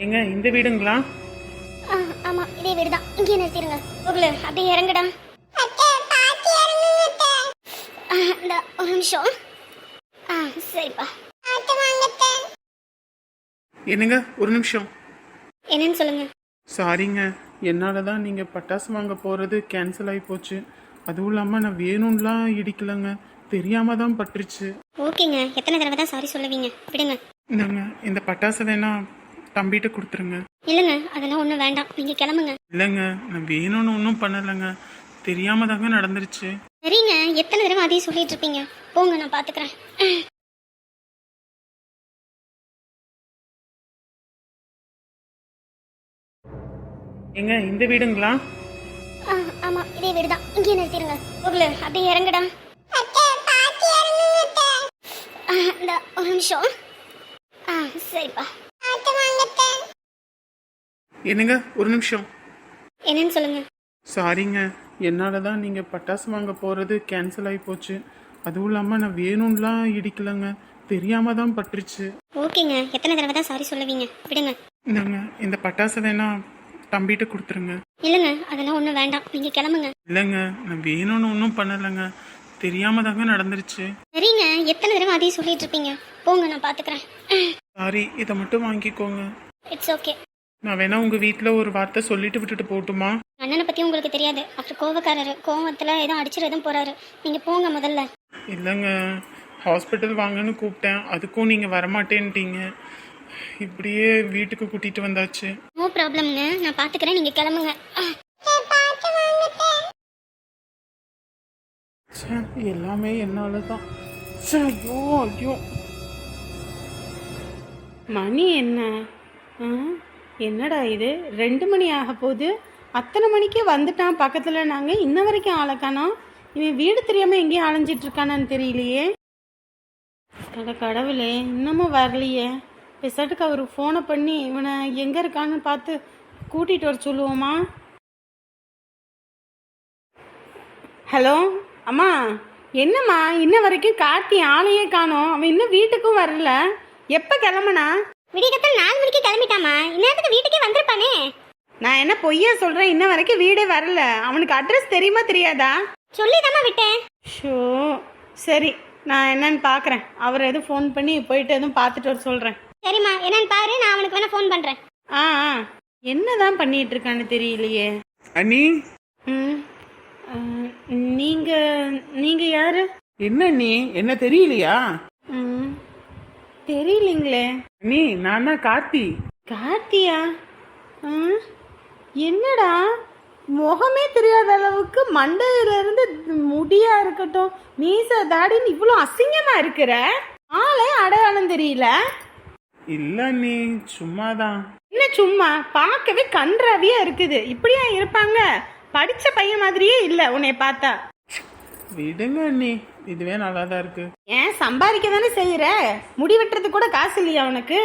எங்க இந்த வீடுங்களா? ஆ, ஆமா இதே வீடு தான். இங்கே நிறுத்திடுங்க. போகல அப்படியே இறங்குடா. இந்த ஒரு நிமிஷம். ஆ சரிப்பா. என்னங்க ஒரு நிமிஷம். என்னன்னு சொல்லுங்க. சாரிங்க, என்னால தான் நீங்கள் பட்டாசு வாங்க போகிறது கேன்சல் ஆகி போச்சு. அதுவும் இல்லாமல் நான் வேணும்லாம் இடிக்கலைங்க, தெரியாம தான் பட்டுருச்சு. ஓகேங்க, எத்தனை தடவை தான் சாரி சொல்லுவீங்க? விடுங்க. இந்தாங்க, இந்த பட்டாசை வேணா தம்பிகிட்ட கொடுத்துருங்க. இல்லைங்க, அதெல்லாம் ஒன்றும் வேண்டாம், நீங்கள் கிளம்புங்க. இல்லைங்க, நான் வேணும்னு ஒன்றும் பண்ணலைங்க, தெரியாம தாங்க நடந்துருச்சு. சரிங்க, எத்தனை தடவை அதையும் சொல்லிட்டு இருப்பீங்க. போங்க, நான் பார்த்துக்கிறேன். எங்க இந்த வீடுங்களா? ஆ, ஆமா இதே வீடு தான். இங்கே நிறுத்திடுங்க. போகல அப்படியே இறங்குடா. இந்த ஒரு நிமிஷம். ஆ சரிப்பா. என்னங்க ஒரு நிமிஷம். என்னன்னு சொல்லுங்க. சாரிங்க, என்னால தான் நீங்கள் பட்டாசு வாங்க போகிறது கேன்சல் ஆகி போச்சு. அதுவும் இல்லாமல் நான் வேணும்லாம் இடிக்கலைங்க, தெரியாம தான் பட்டுருச்சு. ஓகேங்க, எத்தனை தடவை தான் சாரி சொல்லுவீங்க? விடுங்க. இந்தாங்க, இந்த பட்டாசை வேணா தம்பிகிட்ட கொடுத்துருங்க. இல்லைங்க, அதெல்லாம் ஒன்றும் வேண்டாம், நீங்கள் கிளம்புங்க. இல்லைங்க, நான் வேணும்னு ஒன்றும் பண்ணலைங்க, தெரியாம தாங்க நடந்துருச்சு. சரிங்க, எத்தனை தடவை அதையும் சொல்லிட்டு இருப்பீங்க. போங்க, நான் பார்த்துக்கிறேன். சாரி, இதை மட்டும் வாங்கிக்கோங்க. It's okay. நான் வேணா உங்கள் வீட்டில் ஒரு வார்த்தை சொல்லிட்டு விட்டுட்டு போகட்டுமா? அண்ணனை பற்றி உங்களுக்கு தெரியாது, அவர் கோவக்காரரு. கோவத்தில் எதுவும் அடிச்சிட எதுவும் போகிறாரு. நீங்கள் போங்க முதல்ல. இல்லைங்க, ஹாஸ்பிட்டல் வாங்கன்னு கூப்பிட்டேன், அதுக்கும் நீங்கள் வரமாட்டேன்ட்டீங்க. இப்படியே வீட்டுக்கு கூட்டிகிட்டு வந்தாச்சு. நோ ப்ராப்ளம்ங்க, நான் பார்த்துக்கிறேன், நீங்கள் கிளம்புங்க. ச்சே, எல்லாமே என்னால தான். ச்சே, ஐயோ ஐயோ. மணி என்ன? ஆ, என்னடா இது 2 மணி ஆக போகுது. அத்தனை மணிக்கே வந்துட்டான் பக்கத்தில். நாங்கள் இன்ன வரைக்கும் ஆளை காணோம். இவன் வீடு தெரியாமல் எங்கேயும் அலைஞ்சிட்டு இருக்கானான்னு தெரியலையே. கடவுளே, இன்னமும் வரலையே. பெசாட்டுக்கு அவருக்கு ஃபோனை பண்ணி இவனை எங்கே இருக்கான்னு பார்த்து கூட்டிகிட்டு வர சொல்லுவோமா? ஹலோ அம்மா, என்னம்மா இன்ன வரைக்கும் கார்த்தி ஆளையே காணோம். அவன் இன்னும் வீட்டுக்கும் வரல. எப்போ கிளம்புனா? விடியகத்தில் 4 மணிக்கு கிளம்பிட்டாமா. இந்நேரத்துக்கு வீட்டுக்கே வந்திருப்பானே. நான் என்ன பொய்யா சொல்கிறேன்? இன்ன வரைக்கும் வீடே வரல. அவனுக்கு அட்ரஸ் தெரியுமா தெரியாதா? சொல்லிதாம்மா விட்டேன். ஷோ, சரி, நான் என்னன்னு பார்க்குறேன். அவர் எதுவும் ஃபோன் பண்ணி போயிட்டு எதுவும் பார்த்துட்டு வர சொல்கிறேன். சரிம்மா, என்னன்னு பாரு, நான் அவனுக்கு வேணா ஃபோன் பண்ணுறேன். ஆ ஆ, என்னதான் பண்ணிட்டு இருக்கான்னு தெரியலையே. அண்ணி, ம், நீங்கள் யாரு? என்ன நீ என்ன தெரியலையா? ம், தெரியலீங்களே. நீ நான் தான் கார்த்தி. கார்த்தியா? என்னடா முகமே தெரியாத அளவுக்கு மண்டையிலிருந்து முடியா இருக்கட்டும், மீச தாடின்னு இவ்வளோ அசிங்கமா இருக்கிற. ஆளே அடையாளம் தெரியல. இல்ல நீ சும்மாதான். என்ன சும்மா? பார்க்கவே கன்றாவியா இருக்குது. இப்படியா இருப்பாங்க? படிச்ச பையன் மாதிரியே இல்ல உன்னைய பார்த்தா. விடுங்க அண்ணி, இதுவே நல்லா தான் இருக்கு. ஏன் சம்பாதிக்க தானே செய்யற? முடி வெட்டுறது கூட காசு இல்லையா உனக்கு?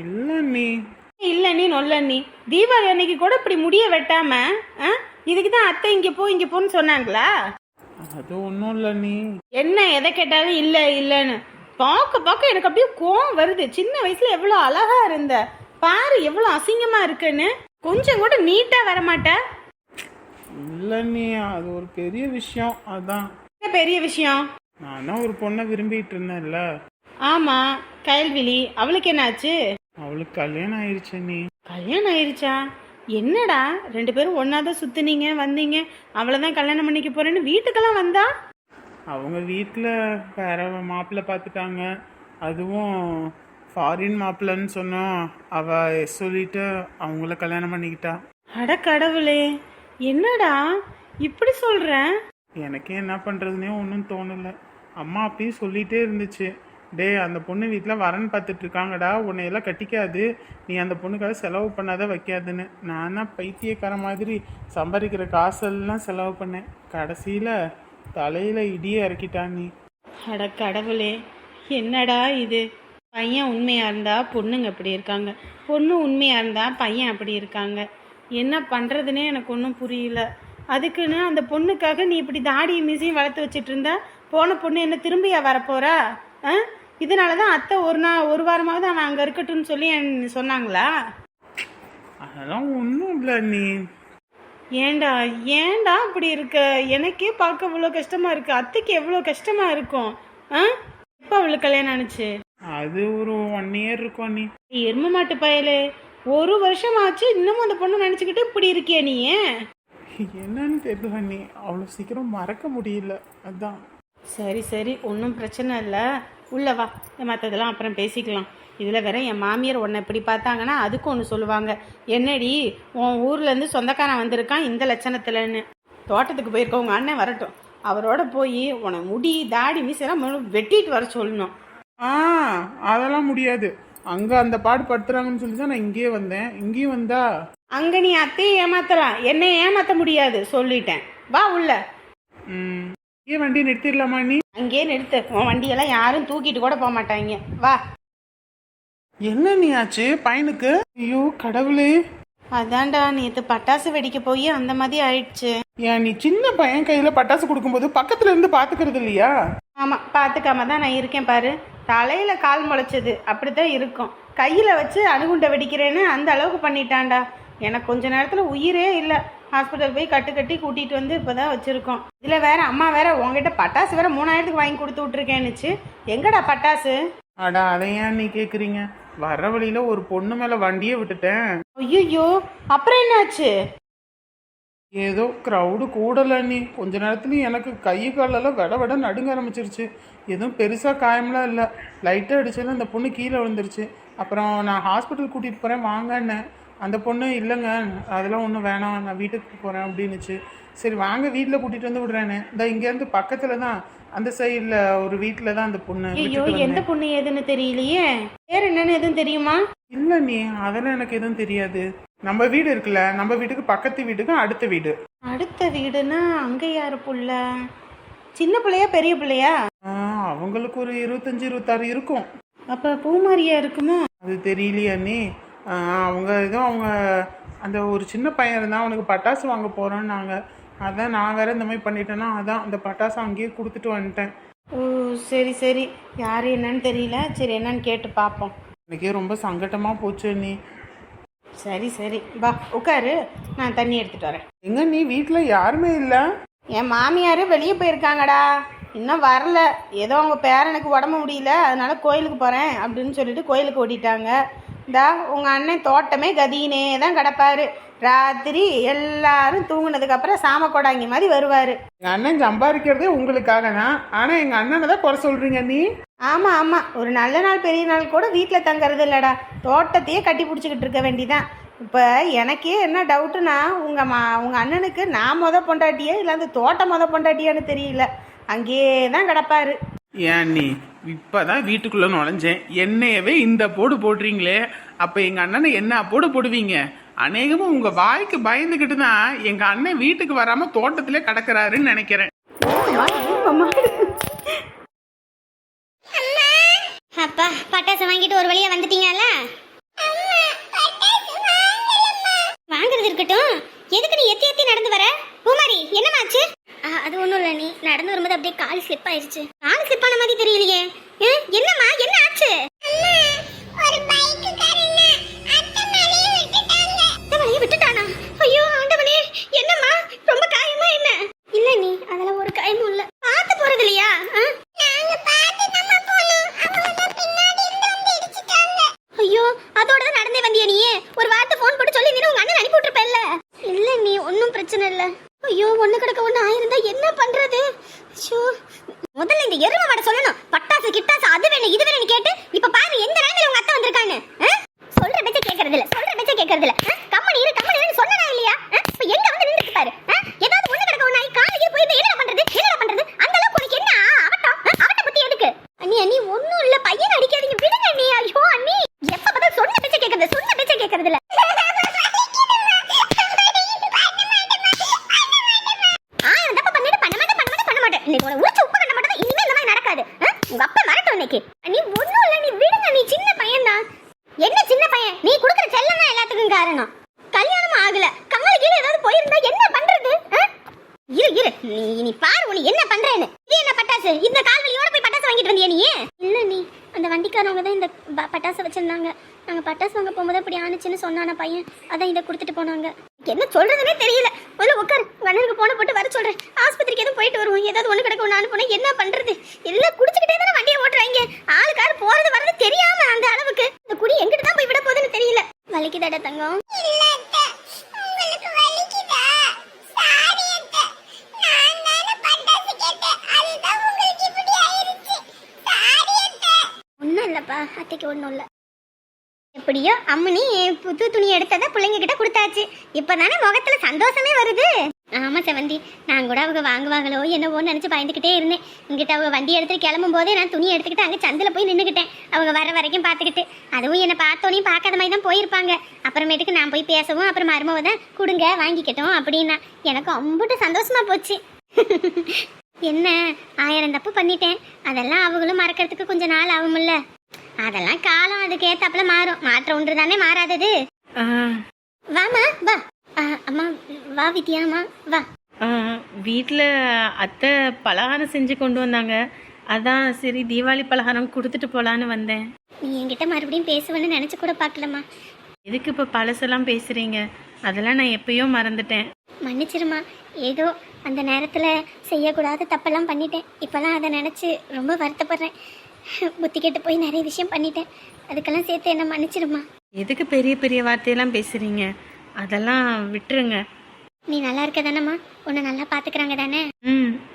இல்ல நீ இல்ல நீ நொல்ல நீ. தீபாவளி அன்னைக்கு கூட இப்படி முடிய வெட்டாம இதுக்கு தான் அத்தை இங்க போன்னு சொன்னாங்களா? அது ஒன்றும் இல்லை நீ. என்ன எதை கேட்டாலும் இல்ல இல்லன்னு பார்க்க எனக்கு அப்படியே கோவம் வருது. சின்ன வயசுல எவ்வளவு அழகா இருந்த பாரு, எவ்வளவு அசிங்கமா இருக்குன்னு. கொஞ்சம் கூட நீட்டா வரமாட்ட. இல்லை நீ, அது ஒரு பெரிய விஷயம். அதான். என்ன பெரிய விஷயம்? நான் தான் ஒரு பொண்ணை விரும்பிட்டு இருந்தேன்ல. ஆமா, கயல்விழி. அவளுக்கு என்னாச்சு? அவளுக்கு கல்யாணம் ஆயிடுச்சு நீ. கல்யாணம் ஆயிடுச்சா? என்னடா 2 பேரும் ஒன்னாதான் சுத்துனீங்க வந்தீங்க, அவளைதான் கல்யாணம் பண்ணிக்க போறேன்னு வீட்டுக்கெல்லாம் வந்தா? அவங்க வீட்டில் வேற மாப்பிள்ளை பார்த்துட்டாங்க, அதுவும் ஃபாரின் மாப்பிள்ளைன்னு சொன்னோம். அவ சொல்லிட்டு அவங்கள கல்யாணம் பண்ணிக்கிட்டா. அட கடவுளே, என்னடா இப்படி சொல்ற? எனக்கே என்ன பண்ணுறதுனே ஒன்றும் தோணலை. அம்மா அப்பயும் சொல்லிகிட்டே இருந்துச்சு, டே அந்த பொண்ணு வீட்டில் வரன்னு பார்த்துட்டு இருக்காங்கடா, உன்னையெல்லாம் கட்டிக்காது, நீ அந்த பொண்ணுக்காக செலவு பண்ணாத வைக்காதுன்னு. நான் தான் பைத்தியக்கார மாதிரி சம்பாதிக்கிற காசெல்லாம் செலவு பண்ணேன். கடைசியில் தலையில் இடியே இறக்கிட்டான் நீ. அட கடவுளே, என்னடா இது? பையன் உண்மையா இருந்தா பொண்ணுங்க அப்படி இருக்காங்க, பொண்ணு உண்மையா இருந்தா பையன் அப்படி இருக்காங்க. என்ன பண்றதுன்னே எனக்கு ஒன்றும் புரியல. அதுக்குன்னு அந்த பொண்ணுக்காக நீ இப்படி தாடியை மீசையும் வளர்த்து வச்சிட்டு இருந்தா போன பொண்ணு என்ன திரும்பியா வரப்போறா? இதனால தான் அத்தை ஒரு வாரமாவது அவன் அங்கே இருக்கட்டும்னு சொல்லி சொன்னாங்களா? அதெல்லாம் ஒன்றும் இல்லை நீ. ஏண்டா ஏண்டா அப்படி இருக்க? எனக்கே பார்க்க இவ்வளோ கஷ்டமா இருக்கு, அத்தைக்கு எவ்வளோ கஷ்டமா இருக்கும். ஆ எப்போ அவளுக்கு கல்யாணம் ஆனிச்சு? அது ஒரு 1 இயர் இருக்கும் நீ. எரும மாட்டு பயலே, 1 வருஷம் ஆச்சு, இன்னமும் அந்த பொண்ணு நினச்சிக்கிட்டு இப்படி இருக்கியா நீ? என்னன்னு தெரியல நீ, அவ்வளோ சீக்கிரம் மறக்க முடியல அதான். சரி சரி, ஒன்றும் பிரச்சனை இல்லை, உள்ள வா, மற்றதெல்லாம் அப்புறம் பேசிக்கலாம். இதில் வேற என் மாமியார் உன்னை இப்படி பார்த்தாங்கன்னா அதுக்கு ஒன்று சொல்லுவாங்க, என்னடி உன் ஊர்லேருந்து சொந்தக்காரன் வந்திருக்கான் இந்த லட்சணத்துலன்னு. தோட்டத்துக்கு போயிருக்க உங்கள் அண்ணன் வரட்டும், அவரோட போய் உன்னை முடி தாடி மீசெல்லாம் வெட்டிட்டு வர சொல்லணும். அதெல்லாம் முடியாது, அங்கே அந்த பாடு படுத்துறாங்கன்னு சொல்லி தான் நான் இங்கேயே வந்தேன். இங்கேயும் வந்தா அங்கே நீ அத்தையை ஏமாத்தலாம், என்னை ஏமாற்ற முடியாது சொல்லிட்டேன். வா உள்ள. ஏன் வண்டியை நிறுத்திடலாமா நீ? அங்கேயே நிறுத்து, உன் வண்டியெல்லாம் யாரும் தூக்கிட்டு கூட போக மாட்டாங்க. வா. என்ன நீ ஆச்சு பையனுக்கு? ஐயோ கடவுளே. அதான்டா நேற்று பட்டாசு வெடிக்க போய் அந்த மாதிரி ஆயிடுச்சு. ஏன் நீ சின்ன பையன் கையில பட்டாசு கொடுக்கும்போது பக்கத்துல இருந்து பாத்துக்கிறது இல்லையா? ஆமாம், பார்த்துக்காம தான் நான் இருக்கேன் பாரு. தலையில கால் முளைச்சது அப்படித்தான் இருக்கும், கையில வச்சு அணுகுண்டை வெடிக்கிறேன்னு அந்த அளவுக்கு பண்ணிட்டான்டா. எனக்கு கொஞ்ச நேரத்துல உயிரே இல்லை, ஹாஸ்பிட்டல் போய் கட்டி கூட்டிட்டு வந்து இப்போதான் வச்சிருக்கோம். இதுல வேற அம்மா வேற உங்ககிட்ட பட்டாசு வேற 3000க்கு வாங்கி கொடுத்து விட்டுருக்கேன்னுச்சு. எங்கடா பட்டாசு? அடா அதை ஏன் நீ கேக்குறீங்க, வர வழியில ஒரு பொண்ணு மேல வண்டியே விட்டுட்டேன். ஐயோ, அப்புறம் என்னாச்சு? ஏதோ க்ரௌடு கூடல நீ, கொஞ்ச நேரத்துலயும் எனக்கு கை காலெல்லாம் விட நடுங்க ஆரம்பிச்சிருச்சு. எதுவும் பெருசா காயம்லாம் இல்லை, லைட்டாக அடிச்சாலும் அந்த பொண்ணு கீழே விழுந்துருச்சு. அப்புறம் நான் ஹாஸ்பிட்டல் கூட்டிட்டு போறேன் வாங்கன்னு, அந்த பொண்ணு இல்லைங்க அதெல்லாம் ஒன்றும் வேணாம் நான் வீட்டுக்கு போறேன் அப்படின்னுச்சு. சரி வாங்க வீட்டில் கூட்டிட்டு வந்து விடுறேன்னு, இந்த இங்கேருந்து பக்கத்துல தான் அந்த சைடில் ஒரு வீட்டில் தான் அந்த பொண்ணு. ஐயோ, எந்த பொண்ணு ஏதுன்னு தெரியலையே, பேர் என்னன்னு எதுவும் தெரியுமா? இல்லை நீ அதெல்லாம் எனக்கு எதுவும் தெரியாது. நம்ம வீடு இருக்குல்ல, நம்ம வீட்டுக்கு பக்கத்து வீட்டுக்கு அடுத்த வீடு. அடுத்த வீடுனா அங்க யாரு புள்ள? சின்ன பிள்ளையா பெரிய பிள்ளையா? அவங்களுக்கு ஒரு 25-26 இருக்கும். அப்ப பூமாரியா இருக்குமோ? அது தெரியலையா நீ? அவங்க ஏதோ அவங்க அந்த ஒரு சின்ன பையன் இருந்தால் அவனுக்கு பட்டாசு வாங்க போகிறோன்னாங்க. அதான் நான் வேற இந்த மாதிரி பண்ணிட்டேன்னா அதான் அந்த பட்டாசு அங்கேயே கொடுத்துட்டு வந்துட்டேன். ஓ சரி சரி, யார் என்னன்னு தெரியல, சரி என்னன்னு கேட்டு பார்ப்போம். எனக்கே ரொம்ப சங்கட்டமாக போச்சு நீ. சரி சரி வா உட்காரு, நான் தண்ணி எடுத்துட்டு வரேன். எங்க நீ வீட்டில் யாருமே இல்லை? என் மாமியார் வெளியே போயிருக்காங்கடா, இன்னும் வரல. ஏதோ அவங்க பேரனுக்கு உடம்பு முடியல, அதனால கோயிலுக்கு போகிறேன் அப்படின்னு சொல்லிட்டு கோயிலுக்கு ஓடிட்டாங்க. இந்தா உங்கள் அண்ணன் தோட்டமே கதினே தான் கிடப்பாரு. ராத்திரி எல்லாரும் தூங்குனதுக்கப்புறம் சாம கொடாங்கி மாதிரி வருவார். எங்கள் அண்ணன் சம்பாதிக்கிறதே உங்களுக்காக தான், ஆனால் எங்கள் அண்ணனை தான் குறை சொல்கிறீங்க நீ. ஆமாம் ஆமாம், ஒரு நல்ல நாள் பெரிய நாள் கூட வீட்டில் தங்கறது இல்லைடா, தோட்டத்தையே கட்டி பிடிச்சிக்கிட்டு இருக்க வேண்டிதான். இப்போ எனக்கே என்ன டவுட்டுனா, உங்கள் அண்ணனுக்கு நான் பொண்டாட்டியே இல்லை அந்த தோட்டம் பொண்டாட்டியான்னு தெரியல, அங்கேயே தான் கிடப்பாரு. ஏன் நீ இப்பதான் வீட்டுக்குள்ள நுழைஞ்சேன், என்னையவே இந்த போடு போடுறீங்களே, அப்ப எங்க அண்ணனை என்ன போடு போடுவீங்க? அநேகமும் உங்க வாய்க்கு பயந்துகிட்டு தான் எங்க அண்ணன் வீட்டுக்கு வராம தோட்டத்திலே கிடக்குறாருன்னு நினைக்கிறேன். அப்பா பட்டாசு வாங்கிட்டு ஒரு வழியா வந்துட்டீங்கல்ல? வாங்குறது இருக்கட்டும், எதுக்கு நீ எத்தி நடந்து வர? பூமாரி என்னமாச்சு? அது ஒண்ணும் இல்ல, நீ நடந்து வரும்போது அப்படியே கால் ஸ்லிப் ஆயிருச்சு. கால் ஸ்லிப் ஆன மாதிரி தெரியலையே, என்னம்மா என்ன ஆச்சு? ஒரு பைக்குக்காரங்க அத்தை மேலே விட்டுட்டாங்க. அத்தை மேலே விட்டுட்டானா? ஐயோ ஆண்டவனே, என்னம்மா ரொம்ப காயமா என்ன? இல்ல நீ அதெல்லாம் ஒரு காயமும் இல்ல. பாத்து போறது இல்லையா? நாங்க பாத்து நம்ம போனோம், அவங்க பின்னாடி இருந்து வந்து இடிச்சிட்டாங்க. ஐயோ அதோட தான் நடந்தே வந்தியா நீ? ஒரு வார்த்தை ஃபோன் போட்டு சொல்லி நீ உங்க அண்ணன் அனுப்பி விட்டுருப்பல்ல. இல்ல நீ ஒன்னும் பிரச்சனை இல்ல. ஐயோ ஒண்ணு கிடக்க ஒண்ணு ஆயிருந்தா என்ன பண்றது? முதல்ல இந்த எருமை மாட சொல்லணும், பட்டாசு கிட்டாசு அது வேணும் இது வேணும்னு கேட்டு இப்ப பாரு எந்த நேரத்துல உங்க அத்தை வந்திருக்கான்னு. சொல்ற பேச்ச கேக்குறது இல்ல, கம்மனி இரு சொன்னனா இல்லையா? இப்ப எங்க வந்து நின்னுட்டு பாரு. ஏதாவது ஒண்ணு கிடக்க ஒண்ணு ஆயி காலையில போய் என்னடா பண்றது? அந்த அளவுக்கு உனக்கு என்ன அவட்ட பத்தி எதுக்கு? அண்ணி ஒண்ணும் இல்ல, பையன் அடிக்காதீங்க விடுங்க அண்ணி. ஐயோ அண்ணி எப்ப பார்த்தா சொன்ன பேச்ச கேக்குறது இல்ல. இன்னைக்கு உன ஊச்சு உப்பு கண்ட மட்டும் இனிமே இந்த மாதிரி நடக்காது. உங்க அப்பா வரட்டும் இன்னைக்கு. நீ ஒண்ணும் இல்ல, நீ விடுங்க, நீ சின்ன பையன் தான். என்ன சின்ன பையன்? நீ குடுக்குற செல்லம் தான் எல்லாத்துக்கும் காரணம். கல்யாணமும் ஆகல, கம்மலுக்கு கீழே ஏதாவது போயிருந்தா என்ன பண்றது? இரு நீ பாரு உனி என்ன பண்றேன்னு. இது என்ன பட்டாசு? இந்த கால்வலியோட போய் பட்டாசு வாங்கிட்டு வந்தியா நீ? இல்ல நீ அந்த வண்டிக்காரவங்க தான் இந்த பட்டாசு வச்சிருந்தாங்க. நாங்க பட்டாசு வாங்க போகும்போது அப்படி ஆனு பண்ணுச்சுன்னு சொன்னான பையன், அதான் இதை கொடுத்துட்டு போனாங்க. என்ன சொல்றதுனே தெரியல. முதல்ல உட்காரு, அண்ணனுக்கு போன போட்டு வர சொல்றேன். ஆஸ்பத்திரிக்கு எதுவும் போயிட்டு வருவோம். ஏதாவது ஒண்ணு கிடக்கும் நான் போனேன், என்ன பண்றது? எல்லாம் குடிச்சுக்கிட்டே தானே வண்டியை ஓட்டுறாங்க. ஆளுக்காரு போறது வர்றது தெரியாம அந்த அளவுக்கு. இந்த குடி எங்கிட்ட தான் போய் விட போகுதுன்னு தெரியல. வலிக்குதாடா தங்கம்? ஒன்றும் இல்லைப்பா, அத்தைக்கு ஒன்றும் இல்லை. எப்படியோ அம்மனி புது துணி எடுத்ததை பிள்ளைங்க கிட்ட கொடுத்தாச்சு. இப்பதானே முகத்துல சந்தோஷமே வருது. ஆமா செவந்தி, நான் கூட அவங்க வாங்குவாங்களோ என்னவோன்னு நினைச்சு பயந்துக்கிட்டே இருந்தேன். இங்கிட்ட அவங்க வண்டி எடுத்துட்டு கிளம்பும் போதே நான் துணி எடுத்துக்கிட்டு அங்கே சந்தில போய் நின்றுக்கிட்டேன். அவங்க வர வரைக்கும் பார்த்துக்கிட்டு. அதுவும் என்னை பார்த்தோனையும் பார்க்காத மாதிரி தான் போயிருப்பாங்க. அப்புறமேட்டுக்கு நான் போய் பேசவும் அப்புறம் மருமவை தான் கொடுங்க வாங்கிக்கிட்டோம் அப்படின்னா எனக்கு அம்புட்டு சந்தோஷமா போச்சு. என்ன 1000 தப்பு பண்ணிட்டேன். அதெல்லாம் அவங்களும் மறக்கிறதுக்கு கொஞ்சம் நாள் ஆகும்ல. அதெல்லாம் காலம் அதுக்கு ஏத்தாப்புல மாறும். மாற்ற ஒன்று தானே மாறாதது. வாமா வா. அம்மா வா வித்யாமா வா. வீட்டில் அத்தை பலகாரம் செஞ்சு கொண்டு வந்தாங்க. அதான் சரி தீபாவளி பலகாரம் கொடுத்துட்டு போகலான்னு வந்தேன். நீ என்கிட்ட மறுபடியும் பேசுவேன்னு நினச்சி கூட பார்க்கலம்மா. எதுக்கு இப்போ பழசெல்லாம் பேசுகிறீங்க? அதெல்லாம் நான் எப்பயோ மறந்துட்டேன். மன்னிச்சிருமா. ஏதோ அந்த நேரத்தில் செய்யக்கூடாத தப்பெல்லாம் பண்ணிட்டேன். இப்போல்லாம் அதை நினச்சி ரொம்ப வருத்தப்படுறேன். புத்தி கெட்டு போய் நிறைய விஷயம் பண்ணிட்டேன். அதுக்கெல்லாம் சேர்த்து என்ன மன்னிச்சிருமா. எதுக்கு பெரிய பெரிய வார்த்தையெல்லாம் பேசுகிறீங்க? அதெல்லாம் விட்டுருங்க. நீ நல்லா இருக்க தானம்மா? உன்னை நல்லா பார்த்துக்கிறாங்க தானே?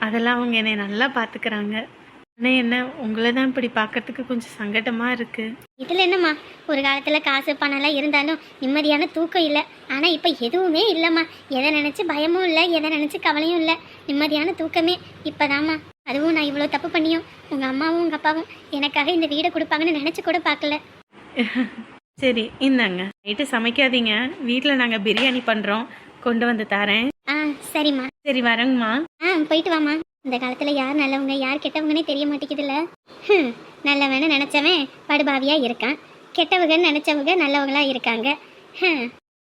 அதெல்லாம் அவங்க என்னை நல்லா பார்த்துக்கிறாங்க. ஆனால் என்ன உங்களை தான் இப்படி பார்க்கறதுக்கு கொஞ்சம் சங்கடமாக இருக்குது. இதில் என்னம்மா, ஒரு காலத்தில் காசு பணம்லாம் இருந்தாலும் நிம்மதியான தூக்கம் இல்லை. ஆனால் இப்போ எதுவுமே இல்லைம்மா. எதை நினச்சி பயமும் இல்லை, எதை நினச்சி கவலையும் இல்லை. நிம்மதியான தூக்கமே இப்போதாம்மா. அதுவும் நான் இவ்வளோ தப்பு பண்ணியும் உங்கள் அம்மாவும் உங்கள் அப்பாவும் எனக்காக இந்த வீடை கொடுப்பாங்கன்னு நினச்சி கூட பார்க்கல. சரி இந்தாங்க, நைட்டு சமைக்காதீங்க. வீட்டில் நாங்கள் பிரியாணி பண்ணுறோம், கொண்டு வந்து தரேன். சரிம்மா. சரி வரேங்கம்மா. போயிட்டு வாம்மா. இந்த காலத்தில் யார் நல்லவங்க யார் கெட்டவங்கன்னே தெரிய மாட்டேங்குதுல்ல. நல்லவன்னு நினச்சவன் படுபாவியாக இருக்கான், கெட்டவங்கன்னு நினச்சவங்க நல்லவங்களா இருக்காங்க.